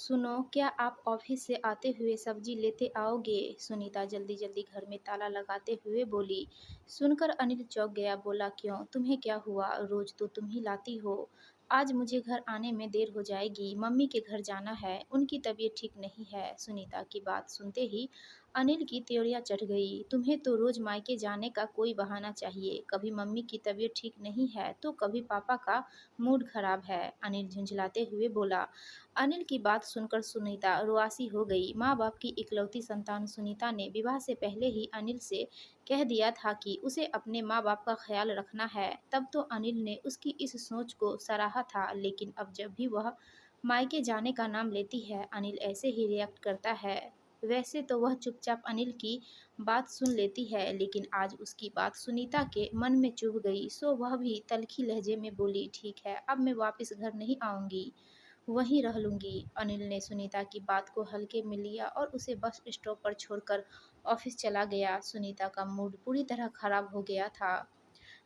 सुनो, क्या आप ऑफिस से आते हुए सब्जी लेते आओगे? सुनीता जल्दी जल्दी घर में ताला लगाते हुए बोली। सुनकर अनिल चौंक गया। बोला, क्यों, तुम्हें क्या हुआ? रोज तो तुम ही लाती हो। आज मुझे घर आने में देर हो जाएगी, मम्मी के घर जाना है, उनकी तबीयत ठीक नहीं है। सुनीता की बात सुनते ही अनिल की त्योरियां चढ़ गई। तुम्हें तो रोज मायके जाने का कोई बहाना चाहिए। कभी मम्मी की तबीयत ठीक नहीं है तो कभी पापा का मूड खराब है। अनिल झुंझलाते हुए बोला। अनिल की बात सुनकर सुनीता रुआसी हो गई। माँ बाप की इकलौती संतान सुनीता ने विवाह से पहले ही अनिल से कह दिया था कि उसे अपने माँ बाप का ख्याल रखना है। तब तो अनिल ने उसकी इस सोच को सराहा था, लेकिन अब जब भी वह मायके जाने का नाम लेती है, अनिल ऐसे ही रिएक्ट करता है। वैसे तो वह चुपचाप अनिल की बात सुन लेती है, लेकिन आज उसकी बात सुनीता के मन में चुभ गई, सो वह भी तल्खी लहजे में बोली, ठीक है, अब मैं वापस घर नहीं आऊंगी, वहीं रह लूंगी। अनिल ने सुनीता की बात को हल्के में लिया और उसे बस स्टॉप पर छोड़कर ऑफिस चला गया। सुनीता का मूड पूरी तरह खराब हो गया था।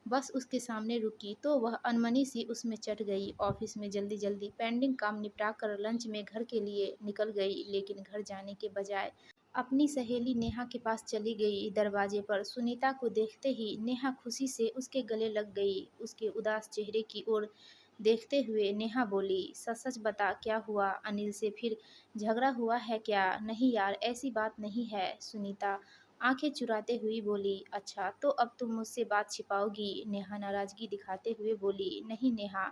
बस उसके सामने रुकी तो वह अनमनी सी उसमें चढ़ गई। ऑफिस में जल्दी जल्दी पेंडिंग काम निपटा कर लंच में घर के लिए निकल गई, लेकिन घर जाने के बजाय अपनी सहेली नेहा के पास चली गई। दरवाजे पर सुनीता को देखते ही नेहा खुशी से उसके गले लग गई। उसके उदास चेहरे की ओर देखते हुए नेहा बोली, सच सच बता, क्या हुआ? अनिल से फिर झगड़ा हुआ है क्या? नहीं यार, ऐसी बात नहीं है। सुनीता आंखें चुराते हुई बोली। अच्छा, तो अब तुम मुझसे बात छिपाओगी? नेहा नाराजगी दिखाते हुए बोली। नहीं नेहा,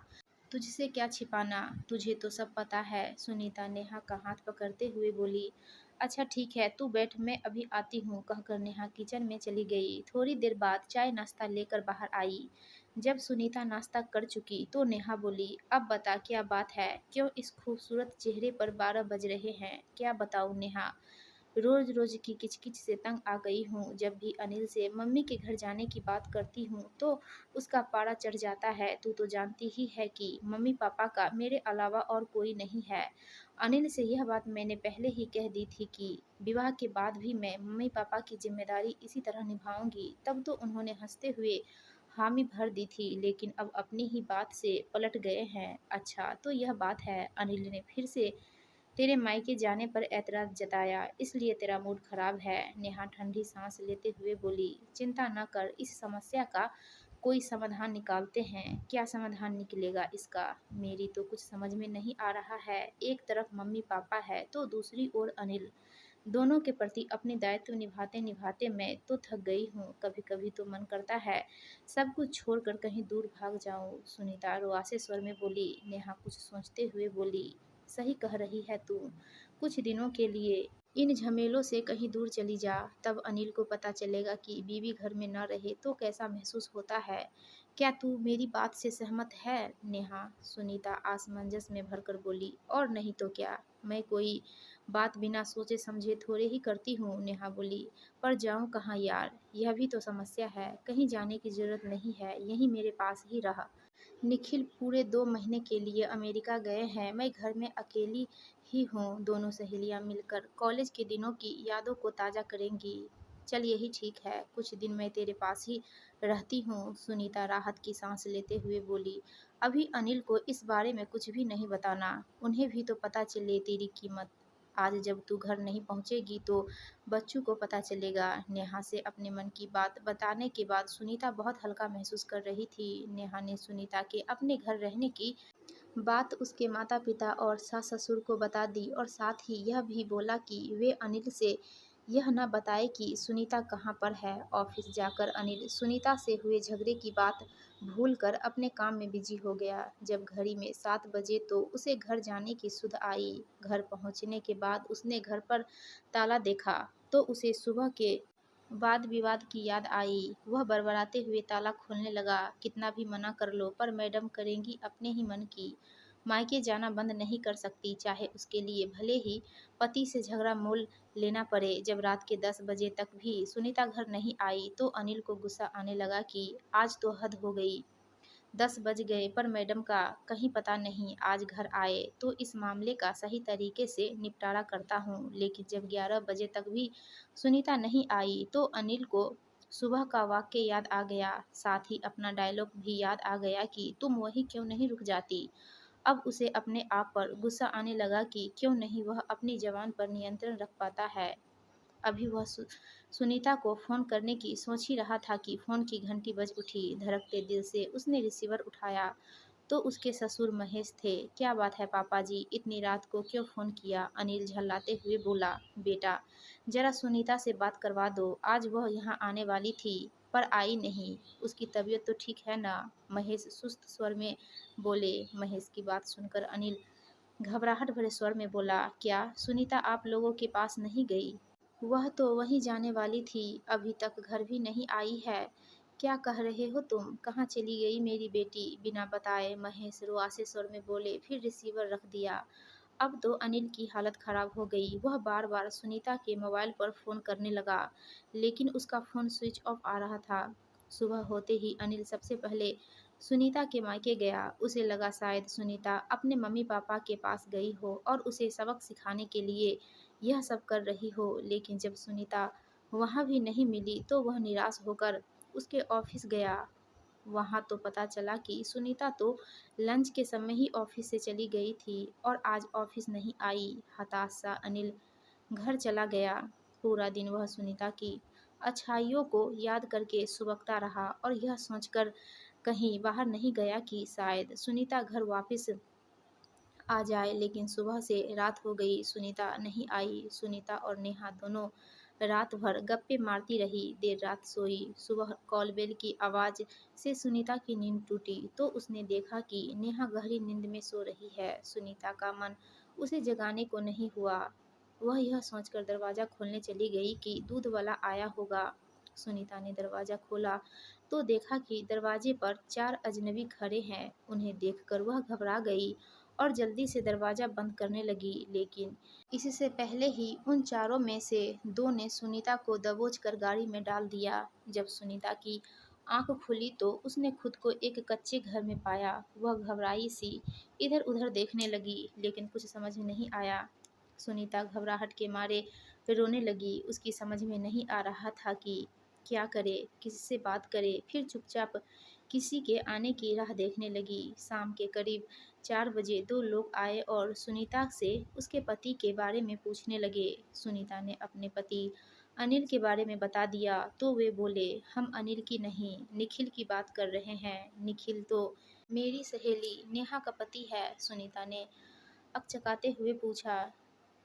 तुझसे क्या छिपाना, तुझे तो सब पता है। सुनीता नेहा का हाथ पकड़ते हुए बोली। अच्छा ठीक है, तू बैठ, मैं अभी आती हूँ, कहकर नेहा किचन में चली गई। थोड़ी देर बाद चाय नाश्ता लेकर बाहर आई। जब सुनीता नाश्ता कर चुकी तो नेहा बोली, अब बता क्या बात है, क्यों इस खूबसूरत चेहरे पर 12 बज रहे हैं? क्या बताऊँ नेहा, रोज रोज की किचकिच से तंग आ गई हूँ। जब भी अनिल से मम्मी के घर जाने की बात करती हूँ तो उसका पारा चढ़ जाता है। तू तो जानती ही है कि मम्मी पापा का मेरे अलावा और कोई नहीं है। अनिल से यह बात मैंने पहले ही कह दी थी कि विवाह के बाद भी मैं मम्मी पापा की जिम्मेदारी इसी तरह निभाऊंगी। तब तो उन्होंने हंसते हुए हामी भर दी थी, लेकिन अब अपनी ही बात से पलट गए हैं। अच्छा, तो यह बात है, अनिल ने फिर से तेरे मायके जाने पर ऐतराज जताया, इसलिए तेरा मूड खराब है। नेहा ठंडी सांस लेते हुए बोली, चिंता न कर, इस समस्या का कोई समाधान निकालते हैं। क्या समाधान निकलेगा इसका? मेरी तो कुछ समझ में नहीं आ रहा है। एक तरफ मम्मी पापा है तो दूसरी ओर अनिल। दोनों के प्रति अपने दायित्व निभाते निभाते मैं तो थक गई हूँ। कभी कभी तो मन करता है सब कुछ छोड़कर कहीं दूर भाग जाऊं। सुनीता रुआसे स्वर में बोली। नेहा कुछ सोचते हुए बोली, सही कह रही है तू, कुछ दिनों के लिए इन झमेलों से कहीं दूर चली जा, तब अनिल को पता चलेगा कि बीवी घर में न रहे तो कैसा महसूस होता है। क्या तू मेरी बात से सहमत है नेहा? सुनीता असमंजस में भरकर बोली। और नहीं तो क्या, मैं कोई बात बिना सोचे समझे थोड़े ही करती हूँ, नेहा बोली। पर जाऊँ कहाँ यार, यह भी तो समस्या है। कहीं जाने की जरूरत नहीं है, यहीं मेरे पास ही रहा। निखिल पूरे 2 महीने के लिए अमेरिका गए हैं, मैं घर में अकेली ही हूँ। दोनों सहेलियाँ मिलकर कॉलेज के दिनों की यादों को ताज़ा करेंगी। चल यही ठीक है, कुछ दिन मैं तेरे पास ही रहती हूँ। सुनीता राहत की सांस लेते हुए बोली। अभी अनिल को इस बारे में कुछ भी नहीं बताना, उन्हें भी तो पता चले तेरी कीमत। आज जब तू घर नहीं पहुँचेगी तो बच्चों को पता चलेगा। नेहा से अपने मन की बात बताने के बाद सुनीता बहुत हल्का महसूस कर रही थी। नेहा ने सुनीता के अपने घर रहने की बात उसके माता पिता और सास ससुर को बता दी और साथ ही यह भी बोला कि वे अनिल से यह न बताए कि सुनीता कहाँ पर है। ऑफिस जाकर अनिल सुनीता से हुए झगड़े की बात भूलकर अपने काम में बिजी हो गया। जब घड़ी में 7 बजे तो उसे घर जाने की सुध आई। घर पहुंचने के बाद उसने घर पर ताला देखा तो उसे सुबह के वाद विवाद की याद आई। वह बड़बड़ाते हुए ताला खोलने लगा। कितना भी मना कर लो पर मैडम करेंगी अपने ही मन की। मायके जाना बंद नहीं कर सकती, चाहे उसके लिए भले ही पति से झगड़ा मोल लेना पड़े। जब रात के 10 बजे तक भी सुनीता घर नहीं आई तो अनिल को गुस्सा आने लगा कि आज तो हद हो गई। 10 बज गए पर मैडम का कहीं पता नहीं। आज घर आए तो इस मामले का सही तरीके से निपटारा करता हूँ, लेकिन जब 11 बजे तक भी सुनीता नहीं आई तो अनिल को सुबह का वाक्य याद आ गया। साथ ही अपना डायलॉग भी याद आ गया कि तुम वहीं क्यों नहीं रुक जाती। अब उसे अपने आप पर गुस्सा आने लगा कि क्यों नहीं वह अपनी ज़बान पर नियंत्रण रख पाता है। अभी वह सुनीता को फ़ोन करने की सोच ही रहा था कि फ़ोन की घंटी बज उठी। धड़कते दिल से उसने रिसीवर उठाया तो उसके ससुर महेश थे। क्या बात है पापा जी, इतनी रात को क्यों फ़ोन किया? अनिल झल्लाते हुए बोला। बेटा, जरा सुनीता से बात करवा दो। आज वह यहाँ आने वाली थी पर आई नहीं। उसकी तबीयत तो ठीक है ना? महेश सुस्त स्वर में बोले। महेश की बात सुनकर अनिल घबराहट भरे स्वर में बोला, क्या सुनीता आप लोगों के पास नहीं गई? वह तो वहीं जाने वाली थी, अभी तक घर भी नहीं आई है। क्या कह रहे हो तुम? कहाँ चली गई मेरी बेटी? बिना बताए महेश रुआसे स्वर में बोले, फिर रिसीवर रख दिया। अब तो अनिल की हालत खराब हो गई। वह बार बार सुनीता के मोबाइल पर फ़ोन करने लगा, लेकिन उसका फ़ोन स्विच ऑफ आ रहा था। सुबह होते ही अनिल सबसे पहले सुनीता के मायके गया। उसे लगा शायद सुनीता अपने मम्मी पापा के पास गई हो और उसे सबक सिखाने के लिए यह सब कर रही हो। लेकिन जब सुनीता वहाँ भी नहीं मिली तो वह निराश होकर उसके ऑफिस गया। वहाँ तो पता चला कि सुनीता तो लंच के समय ही ऑफिस से चली गई थी और आज ऑफिस नहीं आई। हताश सा अनिल घर चला गया। पूरा दिन वह सुनीता की अच्छाइयों को याद करके सुबकता रहा और यह सोचकर कहीं बाहर नहीं गया कि शायद सुनीता घर वापस आ जाए। लेकिन सुबह से रात हो गई, सुनीता नहीं आई। सुनीता और नेहा दोनों रात भर गप्पे मारती रही, देर रात सोई। सुबह कॉल बेल की आवाज़ से सुनीता की नींद टूटी तो उसने देखा कि नेहा गहरी नींद में सो रही है। सुनीता का मन उसे जगाने को नहीं हुआ। वह यह सोचकर दरवाज़ा खोलने चली गई कि दूध वाला आया होगा। सुनीता ने दरवाज़ा खोला तो देखा कि दरवाजे पर 4 अजनबी खड़े हैं। उन्हें देखकर वह घबरा गई और जल्दी से दरवाज़ा बंद करने लगी। लेकिन इससे पहले ही उन चारों में से 2 ने सुनीता को दबोच कर गाड़ी में डाल दिया। जब सुनीता की आंख खुली तो उसने खुद को एक कच्चे घर में पाया। वह घबराई सी इधर उधर देखने लगी, लेकिन कुछ समझ में नहीं आया। सुनीता घबराहट के मारे रोने लगी। उसकी समझ में नहीं आ रहा था कि क्या करे, किससे बात करे। फिर चुपचाप किसी के आने की राह देखने लगी। शाम के करीब 4 बजे 2 लोग आए और सुनीता से उसके पति के बारे में पूछने लगे। सुनीता ने अपने पति अनिल के बारे में बता दिया तो वे बोले, हम अनिल की नहीं, निखिल की बात कर रहे हैं। निखिल तो मेरी सहेली नेहा का पति है। सुनीता ने अकचकाते हुए पूछा,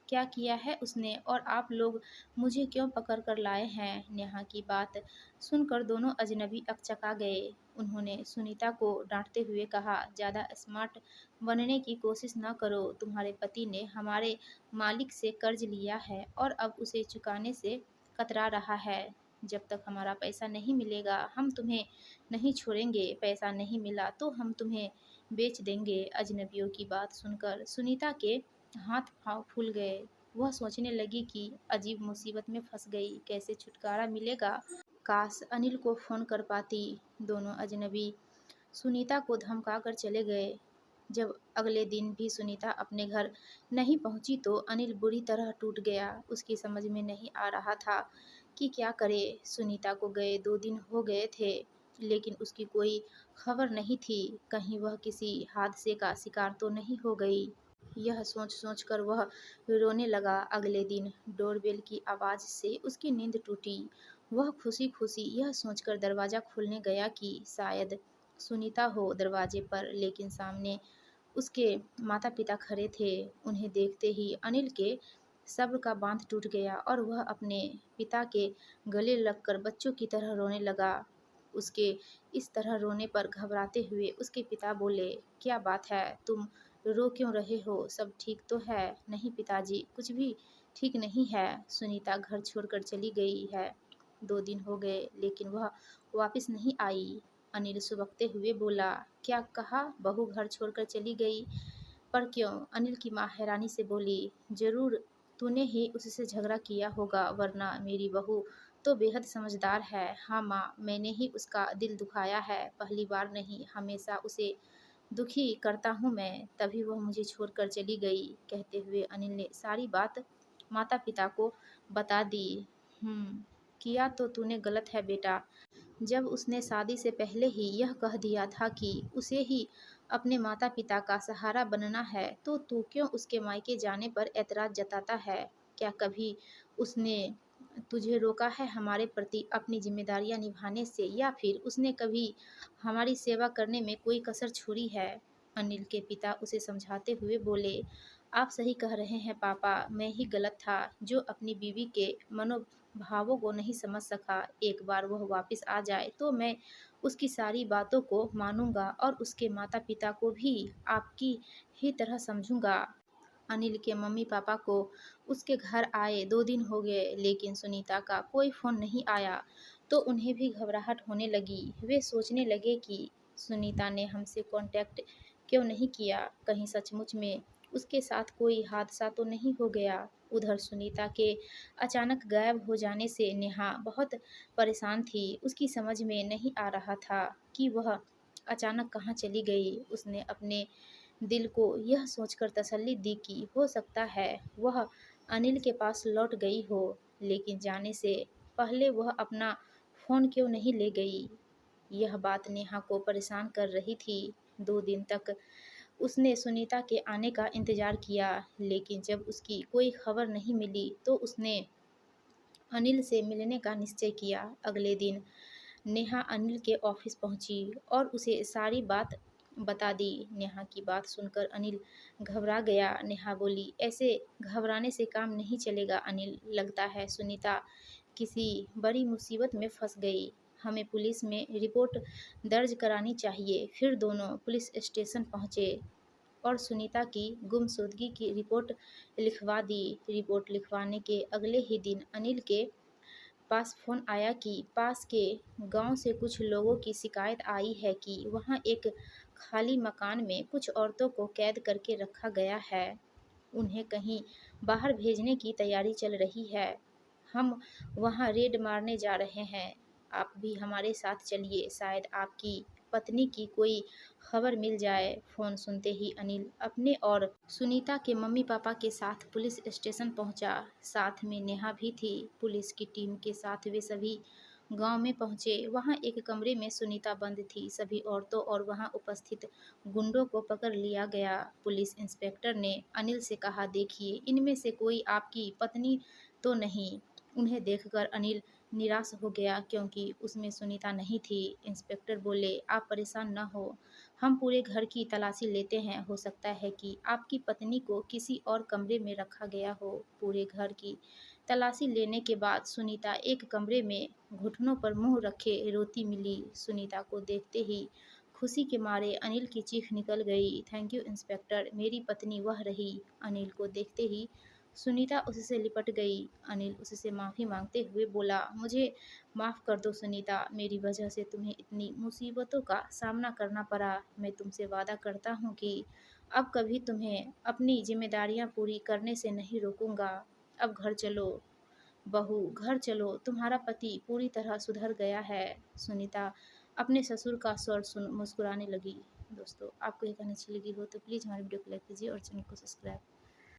क्या किया है उसने और आप लोग मुझे क्यों पकड़ कर लाए हैं? नेहा की बात सुनकर दोनों अजनबी अकचका गए। उन्होंने सुनीता को डांटते हुए कहा, ज़्यादा स्मार्ट बनने की कोशिश न करो। तुम्हारे पति ने हमारे मालिक से कर्ज लिया है और अब उसे चुकाने से कतरा रहा है। जब तक हमारा पैसा नहीं मिलेगा हम तुम्हें नहीं छोड़ेंगे। पैसा नहीं मिला तो हम तुम्हें बेच देंगे। अजनबियों की बात सुनकर सुनीता के हाथ पाँव फूल गए। वह सोचने लगी कि अजीब मुसीबत में फंस गई, कैसे छुटकारा मिलेगा। काश अनिल को फ़ोन कर पाती। दोनों अजनबी सुनीता को धमका कर चले गए। जब अगले दिन भी सुनीता अपने घर नहीं पहुंची तो अनिल बुरी तरह टूट गया। उसकी समझ में नहीं आ रहा था कि क्या करे। सुनीता को गए 2 दिन हो गए थे, लेकिन उसकी कोई खबर नहीं थी। कहीं वह किसी हादसे का शिकार तो नहीं हो गई। यह सोच सोच कर वह रोने लगा। अगले दिन डोरबेल की आवाज़ से उसकी नींद टूटी। वह खुशी खुशी यह सोचकर दरवाज़ा खोलने गया कि शायद सुनीता हो दरवाजे पर, लेकिन सामने उसके माता पिता खड़े थे। उन्हें देखते ही अनिल के सब्र का बांध टूट गया और वह अपने पिता के गले लगकर बच्चों की तरह रोने लगा। उसके इस तरह रोने पर घबराते हुए उसके पिता बोले, क्या बात है, तुम रो क्यों रहे हो? सब ठीक तो है? नहीं पिताजी, कुछ भी ठीक नहीं है। सुनीता घर छोड़कर चली गई है। 2 दिन हो गए लेकिन वह वापस नहीं आई। अनिल सुबकते हुए बोला, क्या कहा? बहू घर छोड़कर चली गई? पर क्यों? अनिल की माँ हैरानी से बोली, जरूर तूने ही उससे झगड़ा किया होगा, वरना मेरी बहू तो बेहद समझदार है। हाँ माँ, मैंने ही उसका दिल दुखाया है। पहली बार नहीं, हमेशा उसे दुखी करता हूँ मैं, तभी वह मुझे छोड़कर चली गई। कहते हुए अनिल ने सारी बात माता पिता को बता दी। किया तो तूने गलत है बेटा। जब उसने शादी से पहले ही यह कह दिया था कि उसे ही अपने माता-पिता का सहारा बनना है तो तू क्यों उसके मायके जाने पर ऐतराज़ जताता है? क्या कभी उसने तुझे रोका है हमारे प्रति अपनी ज़िम्मेदारियाँ निभाने से या फिर उसने कभी हमारी सेवा करने में कोई कसर छोड़ी है? अनिल के पिता उसे समझाते हुए बोले, आप सही कह रहे हैं पापा, मैं ही गलत था जो अपनी बीवी के मनोभावों को नहीं समझ सका। एक बार वह वापस आ जाए तो मैं उसकी सारी बातों को मानूंगा और उसके माता-पिता को भी आपकी ही तरह समझूंगा। अनिल के मम्मी-पापा को उसके घर आए 2 दिन हो गए लेकिन सुनीता का कोई फ़ोन नहीं आया तो उन्हें भी घबराहट होने लगी। वे सोचने लगे कि सुनीता ने हमसे कॉन्टैक्ट क्यों नहीं किया? कहीं सचमुच में उसके साथ कोई हादसा तो नहीं हो गया? उधर सुनीता के अचानक गायब हो जाने से नेहा बहुत परेशान थी। उसकी समझ में नहीं आ रहा था कि वह अचानक कहाँ चली गई। उसने अपने दिल को यह सोचकर तसल्ली दी कि हो सकता है वह अनिल के पास लौट गई हो, लेकिन जाने से पहले वह अपना फ़ोन क्यों नहीं ले गई? यह बात नेहा को परेशान कर रही थी। 2 दिन तक उसने सुनीता के आने का इंतज़ार किया, लेकिन जब उसकी कोई खबर नहीं मिली, तो उसने अनिल से मिलने का निश्चय किया। अगले दिन नेहा अनिल के ऑफिस पहुंची और उसे सारी बात बता दी। नेहा की बात सुनकर अनिल घबरा गया। नेहा बोली, ऐसे घबराने से काम नहीं चलेगा अनिल, लगता है सुनीता किसी बड़ी मुसीबत में फंस गई। हमें पुलिस में रिपोर्ट दर्ज करानी चाहिए। फिर दोनों पुलिस स्टेशन पहुंचे और सुनीता की गुमशुदगी की रिपोर्ट लिखवा दी। रिपोर्ट लिखवाने के अगले ही दिन अनिल के पास फ़ोन आया कि पास के गांव से कुछ लोगों की शिकायत आई है कि वहां एक खाली मकान में कुछ औरतों को कैद करके रखा गया है। उन्हें कहीं बाहर भेजने की तैयारी चल रही है। हम वहां रेड मारने जा रहे हैं। आप भी हमारे साथ चलिए, शायद आपकी पत्नी की कोई खबर मिल जाए। फ़ोन सुनते ही अनिल अपने और सुनीता के मम्मी-पापा के साथ पुलिस स्टेशन पहुंचा। साथ में नेहा भी थी। पुलिस की टीम के साथ वे सभी गांव में पहुंचे। वहां एक कमरे में सुनीता बंद थी। सभी औरतों और वहां उपस्थित गुंडों को पकड़ लिया गया। पुलिस इंस्पेक्टर ने अनिल से कहा, देखिए, इनमें से कोई आपकी पत्नी तो नहीं? उन्हें देखकर अनिल निराश हो गया क्योंकि उसमें सुनीता नहीं थी। इंस्पेक्टर बोले, आप परेशान न हो, हम पूरे घर की तलाशी लेते हैं। हो सकता है कि आपकी पत्नी को किसी और कमरे में रखा गया हो। पूरे घर की तलाशी लेने के बाद सुनीता एक कमरे में घुटनों पर मुंह रखे रोती मिली। सुनीता को देखते ही खुशी के मारे अनिल की चीख निकल गई। थैंक यू इंस्पेक्टर, मेरी पत्नी वह रही। अनिल को देखते ही सुनीता उससे लिपट गई। अनिल उससे माफ़ी मांगते हुए बोला, मुझे माफ़ कर दो सुनीता, मेरी वजह से तुम्हें इतनी मुसीबतों का सामना करना पड़ा। मैं तुमसे वादा करता हूँ कि अब कभी तुम्हें अपनी जिम्मेदारियाँ पूरी करने से नहीं रोकूंगा। अब घर चलो बहू, घर चलो, तुम्हारा पति पूरी तरह सुधर गया है। सुनीता अपने ससुर का स्वर सुन मुस्कुराने लगी। दोस्तों, आपको ये कहानी अच्छी लगी हो तो प्लीज़ हमारे वीडियो को लाइक कीजिए और चैनल को सब्सक्राइब